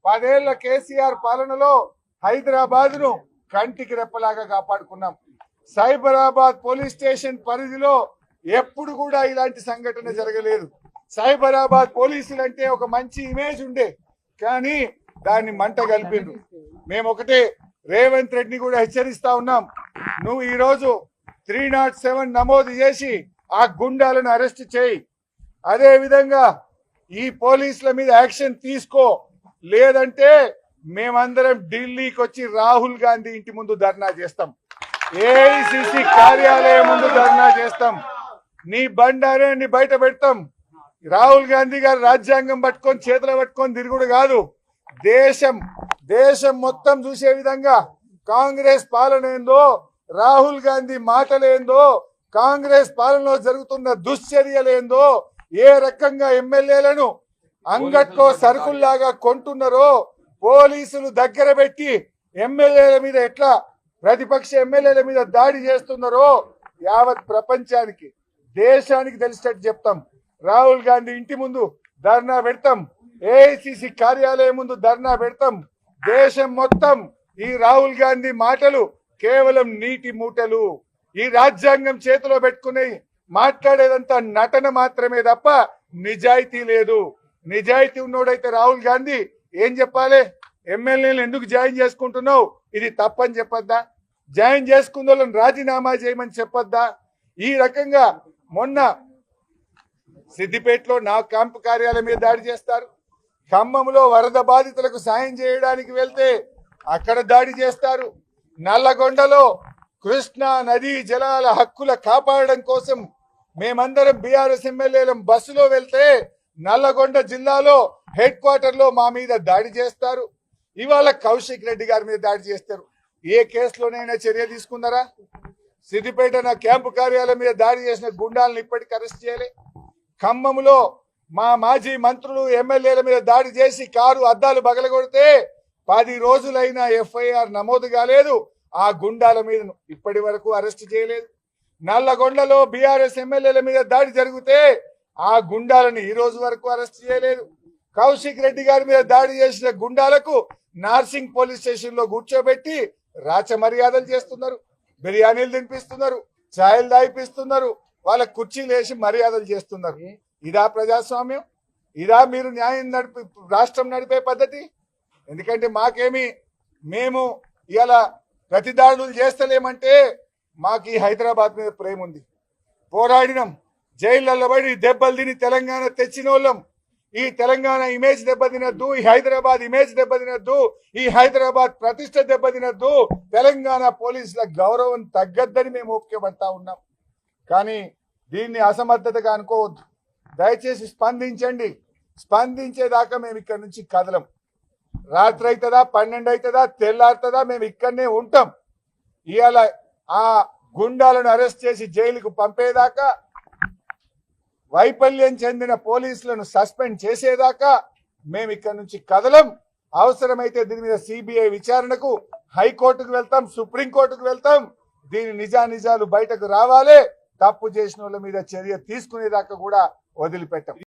10 ఏళ్ల కేసీఆర్ పాలనలో హైదరాబాద్ ను కంటికి రెప్పలాగా కాపాడుకున్నాం. సైబరాబాద్ పోలీస్ స్టేషన్ పరిధిలో ఎప్పుడు కూడా ఇలాంటి సంఘటన జరగలేదు. సైబరాబాద్ పోలీసులంటే ఒక మంచి ఇమేజ్ ఉండే, కానీ దాన్ని మంట కలిపిండ్రు. మేము ఒకటే రేవంత్ రెడ్డిని కూడా హెచ్చరిస్తా ఉన్నాం, నువ్వు ఈరోజు 307 నమోదు చేసి ఆ గుండాలను అరెస్ట్ చేయి. అదే విధంగా ఈ పోలీసుల మీద యాక్షన్ తీసుకో, లేదంటే మేమందరం ఢిల్లీకి వచ్చి రాహుల్ గాంధీ ఇంటి ముందు ధర్నా చేస్తాం, ఏఐసిసి కార్యాలయం ముందు ధర్నా చేస్తాం, నీ బండారాన్ని బయట పెడతాం. రాహుల్ గాంధీ గారు రాజ్యాంగం పట్టుకొని చేతులు పట్టుకొని తిరుగుడు కాదు, దేశం మొత్తం చూసే విధంగా కాంగ్రెస్ పాలన ఏందో, రాహుల్ గాంధీ మాటలేందో, కాంగ్రెస్ పాలనలో జరుగుతున్న దుశ్చర్యలేందో, ఏ రకంగా ఎమ్మెల్యేలను అంగట్లో సరుకుల్లాగా కొంటున్నారో, పోలీసులు దగ్గర పెట్టి ఎమ్మెల్యేల మీద ఎట్లా ప్రతిపక్ష ఎమ్మెల్యేల మీద దాడి చేస్తున్నారో యావత్ ప్రపంచానికి దేశానికి తెలిసేటట్టు చెప్తాం. రాహుల్ గాంధీ ఇంటి ముందు ధర్నా పెడతాం, ఏఐసిసి కార్యాలయం ముందు ధర్నా పెడతాం. దేశం మొత్తం ఈ రాహుల్ గాంధీ మాటలు కేవలం నీటి మూటలు, ఈ రాజ్యాంగం చేతిలో పెట్టుకుని మాట్లాడేదంతా నటన మాత్రమే తప్ప నిజాయితీ లేదు. నిజాయితీ ఉన్నోడైతే రాహుల్ గాంధీ ఏం చెప్పాలి? ఎమ్మెల్యేలు ఎందుకు జాయిన్ చేసుకుంటున్నావు, ఇది తప్పని చెప్పొద్దా? జాయిన్ చేసుకున్న వాళ్ళని రాజీనామా చేయమని చెప్పొద్దా? ఈ రకంగా మొన్న సిద్దిపేటలో నా క్యాంపు కార్యాలయం మీద దాడి చేస్తారు, ఖమ్మంలో వరద బాధితులకు సాయం చేయడానికి వెళ్తే అక్కడ దాడి చేస్తారు, నల్లగొండలో కృష్ణా నదీ జలాల హక్కుల కాపాడడం కోసం మేమందరం బీఆర్ఎస్ ఎమ్మెల్యేలం బస్సులో వెళ్తే నల్లగొండ జిల్లాలో హెడ్ క్వార్టర్ లో మా మీద దాడి చేస్తారు. ఇవాళ కౌశిక్ రెడ్డి గారి మీద దాడి చేస్తారు. ఏ కేసులోనైనా చర్య తీసుకున్నారా? సిద్దిపేట నా క్యాంపు కార్యాలయం మీద దాడి చేసిన గుండాలను ఇప్పటికీ అరెస్ట్ చేయలే. ఖమ్మంలో మా మాజీ మంత్రులు ఎమ్మెల్యేల మీద దాడి చేసి కారు అద్దాలు బగలగొడితే 10 రోజులైనా ఎఫ్ఐఆర్ నమోదు కాలేదు. ఆ గుండాల మీద ఇప్పటి వరకు అరెస్ట్ చేయలేదు. నల్లగొండలో బీఆర్ఎస్ ఎమ్మెల్యేల మీద దాడి జరిగితే ఆ గుండాలను ఈ రోజు వరకు అరెస్ట్ చేయలేదు. కౌశిక్ రెడ్డి గారి మీద దాడి చేసిన గుండాలకు నార్సింగ్ పోలీస్ స్టేషన్ లో కూర్చోబెట్టి రాచ మర్యాదలు చేస్తున్నారు, బిర్యానీలు తినిపిస్తున్నారు, ఛాయలు దాయిపిస్తున్నారు, వాళ్ళ కుర్చీలు వేసి మర్యాదలు చేస్తున్నారు. ఇదా ప్రజాస్వామ్యం? ఇదా మీరు న్యాయం రాష్ట్రం నడిపే పద్ధతి? ఎందుకంటే మేము ఇలా ప్రతిదాడులు చేస్తలేమంటే మాకు ఈ హైదరాబాద్ మీద ప్రేమ ఉంది. పోరాడినాం, జైళ్లలో పడి దెబ్బలు తిని తెలంగాణ తెచ్చిన వాళ్ళం. ఈ తెలంగాణ ఇమేజ్ దెబ్బతినద్దు, ఈ హైదరాబాద్ ఇమేజ్ దెబ్బతినద్దు, ఈ హైదరాబాద్ ప్రతిష్ట దెబ్బతినద్దు, తెలంగాణ పోలీసుల గౌరవం తగ్గద్దని మేము ఓపికపడతా ఉన్నాం. కానీ దీన్ని అసమర్థతగా అనుకోవద్దు. దయచేసి స్పందించండి. స్పందించేదాకా మేము ఇక్కడ నుంచి కదలం. రాత్రి అవుతుందా, 12 అవుతుందా, తెల్లారుతుందా, మేము ఇక్కడనే ఉంటాం. ఇవాళ ఆ గుండాలను అరెస్ట్ చేసి జైలుకు పంపేదాకా, వైఫల్యం చెందిన పోలీసులను సస్పెండ్ చేసేదాకా మేము ఇక్కడ నుంచి కదలం. అవసరమైతే దీని మీద సిబిఐ విచారణకు హైకోర్టుకు వెళ్తాం, సుప్రీంకోర్టుకు వెళ్తాం. దీని నిజాలు బయటకు రావాలి. తప్పు చేసిన వాళ్ళ మీద చర్య తీసుకునేదాకా కూడా వదిలిపెట్టాం.